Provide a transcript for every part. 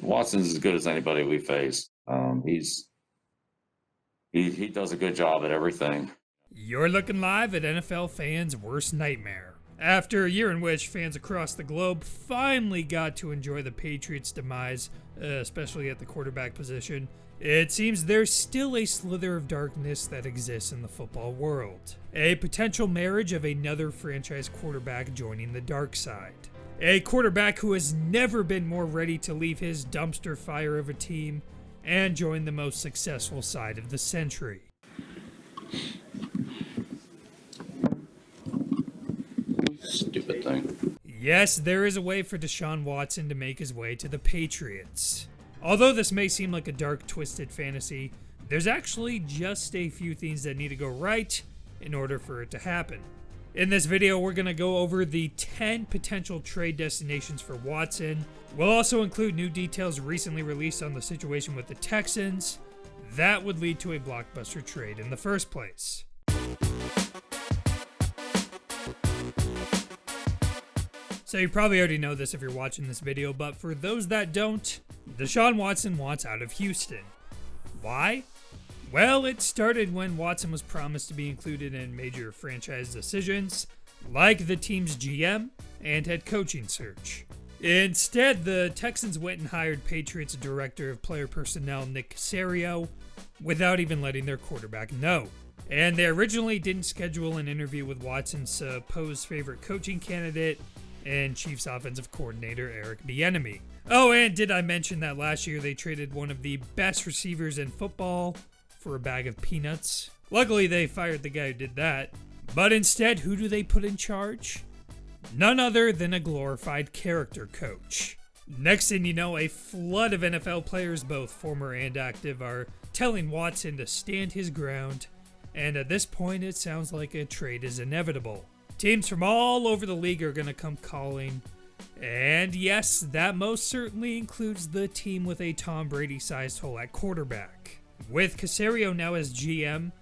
Watson's as good as anybody we face. He does a good job at everything. You're looking live at NFL fans' worst nightmare. After a year in which fans across the globe finally got to enjoy the Patriots' demise, especially at the quarterback position, it seems there's still a slither of darkness that exists in the football world. A potential marriage of another franchise quarterback joining the dark side. A quarterback who has never been more ready to leave his dumpster fire of a team and join the most successful side of the century. Stupid thing. Yes, there is a way for Deshaun Watson to make his way to the Patriots. Although this may seem like a dark, twisted fantasy, there's actually just a few things that need to go right in order for it to happen. In this video, we're going to go over the 10 potential trade destinations for Watson. We'll also include new details recently released on the situation with the Texans that would lead to a blockbuster trade in the first place. So you probably already know this if you're watching this video, but for those that don't, Deshaun Watson wants out of Houston. Why? Well, it started when Watson was promised to be included in major franchise decisions, like the team's GM and head coaching search. Instead, the Texans went and hired Patriots Director of Player Personnel Nick Caserio without even letting their quarterback know. And they originally didn't schedule an interview with Watson's supposed favorite coaching candidate and Chiefs offensive coordinator Eric Bieniemy. Oh, and did I mention that last year they traded one of the best receivers in football for a bag of peanuts? Luckily, they fired the guy who did that. But instead, who do they put in charge? None other than a glorified character coach. Next thing you know, a flood of NFL players, both former and active, are telling Watson to stand his ground, and at this point, it sounds like a trade is inevitable. Teams from all over the league are going to come calling, and yes, that most certainly includes the team with a Tom Brady-sized hole at quarterback. With Caserio now as GM,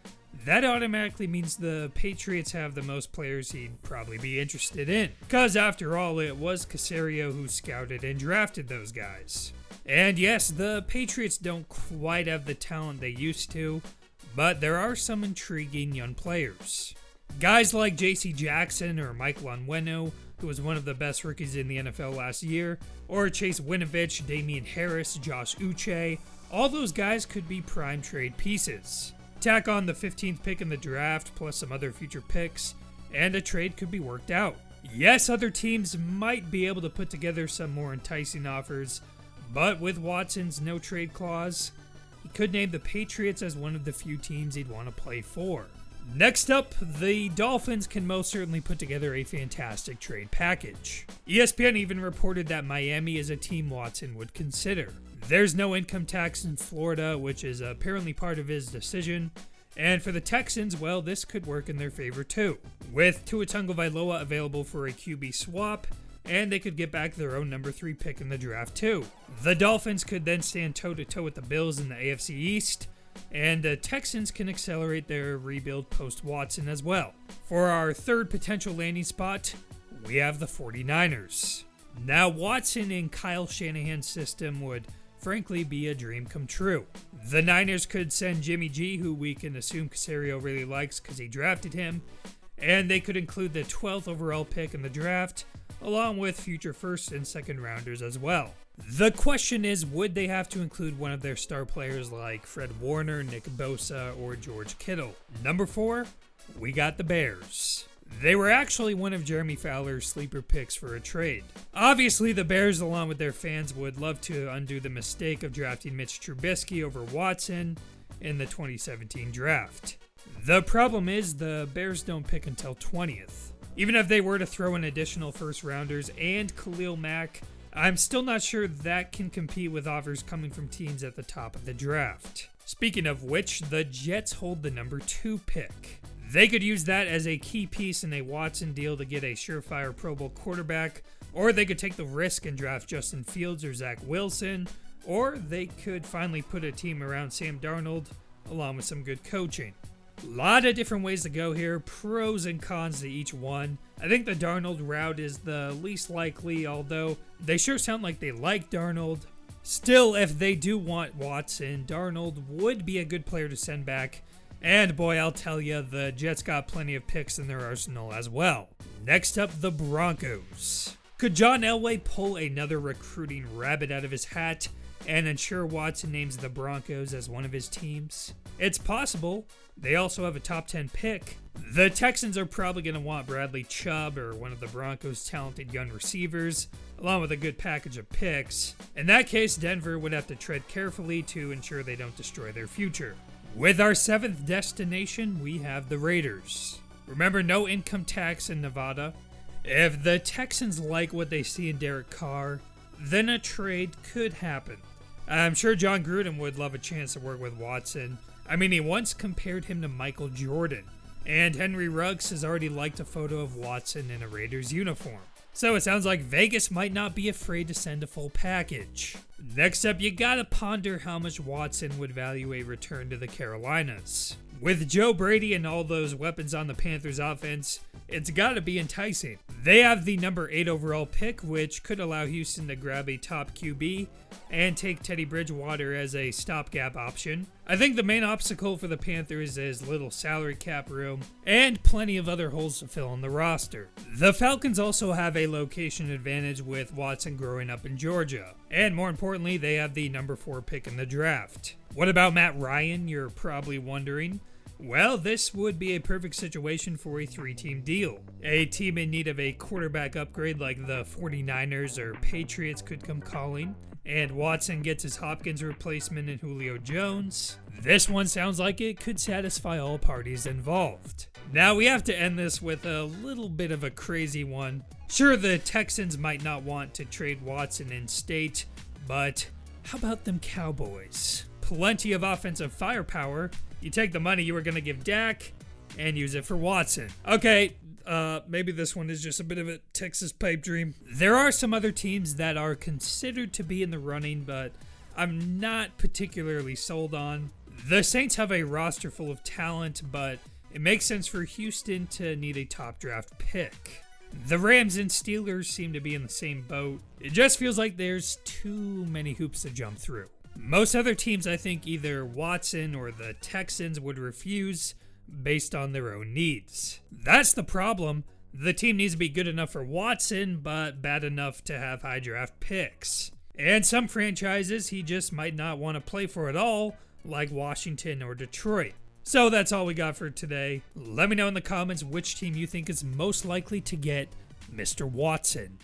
that automatically means the Patriots have the most players he'd probably be interested in. Because after all, it was Caserio who scouted and drafted those guys. And yes, the Patriots don't quite have the talent they used to, but there are some intriguing young players. Guys like J.C. Jackson or Mike Onwenu, who was one of the best rookies in the NFL last year, or Chase Winovich, Damian Harris, Josh Uche, all those guys could be prime trade pieces. Tack on the 15th pick in the draft, plus some other future picks, and a trade could be worked out. Yes, other teams might be able to put together some more enticing offers, but with Watson's no trade clause, he could name the Patriots as one of the few teams he'd want to play for. Next up, the Dolphins can most certainly put together a fantastic trade package. ESPN even reported that Miami is a team Watson would consider. There's no income tax in Florida, which is apparently part of his decision. And for the Texans, well, this could work in their favor too. With Tua Tagovailoa available for a QB swap, and they could get back their own number 3 pick in the draft too. The Dolphins could then stand toe-to-toe with the Bills in the AFC East, and the Texans can accelerate their rebuild post-Watson as well. For our third potential landing spot, we have the 49ers. Now, Watson in Kyle Shanahan's system would frankly be a dream come true. The Niners could send Jimmy G, who we can assume Caserio really likes because he drafted him, and they could include the 12th overall pick in the draft, along with future first and second rounders as well. The question is, would they have to include one of their star players like Fred Warner, Nick Bosa, or George Kittle? Number 4, we got the Bears. They were actually one of Jeremy Fowler's sleeper picks for a trade. Obviously, the Bears, along with their fans, would love to undo the mistake of drafting Mitch Trubisky over Watson in the 2017 draft. The problem is the Bears don't pick until 20th. Even if they were to throw in additional first rounders and Khalil Mack, I'm still not sure that can compete with offers coming from teams at the top of the draft. Speaking of which, the Jets hold the number 2 pick. They could use that as a key piece in a Watson deal to get a surefire Pro Bowl quarterback, or they could take the risk and draft Justin Fields or Zach Wilson, or they could finally put a team around Sam Darnold along with some good coaching. A lot of different ways to go here, pros and cons to each one. I think the Darnold route is the least likely, although they sure sound like they like Darnold. Still, if they do want Watson, Darnold would be a good player to send back. And boy, I'll tell you, the Jets got plenty of picks in their arsenal as well. Next up, the Broncos. Could John Elway pull another recruiting rabbit out of his hat and ensure Watson names the Broncos as one of his teams? It's possible. They also have a top 10 pick. The Texans are probably going to want Bradley Chubb or one of the Broncos' talented young receivers, along with a good package of picks. In that case, Denver would have to tread carefully to ensure they don't destroy their future. With our 7th destination, we have the Raiders. Remember, no income tax in Nevada. If the Texans like what they see in Derek Carr, then a trade could happen. I'm sure John Gruden would love a chance to work with Watson. I mean, he once compared him to Michael Jordan, and Henry Ruggs has already liked a photo of Watson in a Raiders uniform. So it sounds like Vegas might not be afraid to send a full package. Next up, you gotta ponder how much Watson would value a return to the Carolinas. With Joe Brady and all those weapons on the Panthers offense, it's gotta be enticing. They have the number 8 overall pick, which could allow Houston to grab a top QB and take Teddy Bridgewater as a stopgap option. I think the main obstacle for the Panthers is little salary cap room and plenty of other holes to fill on the roster. The Falcons also have a location advantage with Watson growing up in Georgia. And more importantly, they have the number 4 pick in the draft. What about Matt Ryan, you're probably wondering? Well, this would be a perfect situation for a 3-team deal. A team in need of a quarterback upgrade like the 49ers or Patriots could come calling, and Watson gets his Hopkins replacement in Julio Jones. This one sounds like it could satisfy all parties involved. Now we have to end this with a little bit of a crazy one. Sure, the Texans might not want to trade Watson in state, but how about them Cowboys? Plenty of offensive firepower. You take the money you were going to give Dak and use it for Watson. Okay, maybe this one is just a bit of a Texas pipe dream. There are some other teams that are considered to be in the running, but I'm not particularly sold on. The Saints have a roster full of talent, but it makes sense for Houston to need a top draft pick. The Rams and Steelers seem to be in the same boat. It just feels like there's too many hoops to jump through. Most other teams, I think either Watson or the Texans would refuse based on their own needs. That's the problem. The team needs to be good enough for Watson, but bad enough to have high draft picks. And some franchises he just might not want to play for at all, like Washington or Detroit. So that's all we got for today. Let me know in the comments which team you think is most likely to get Mr. Watson.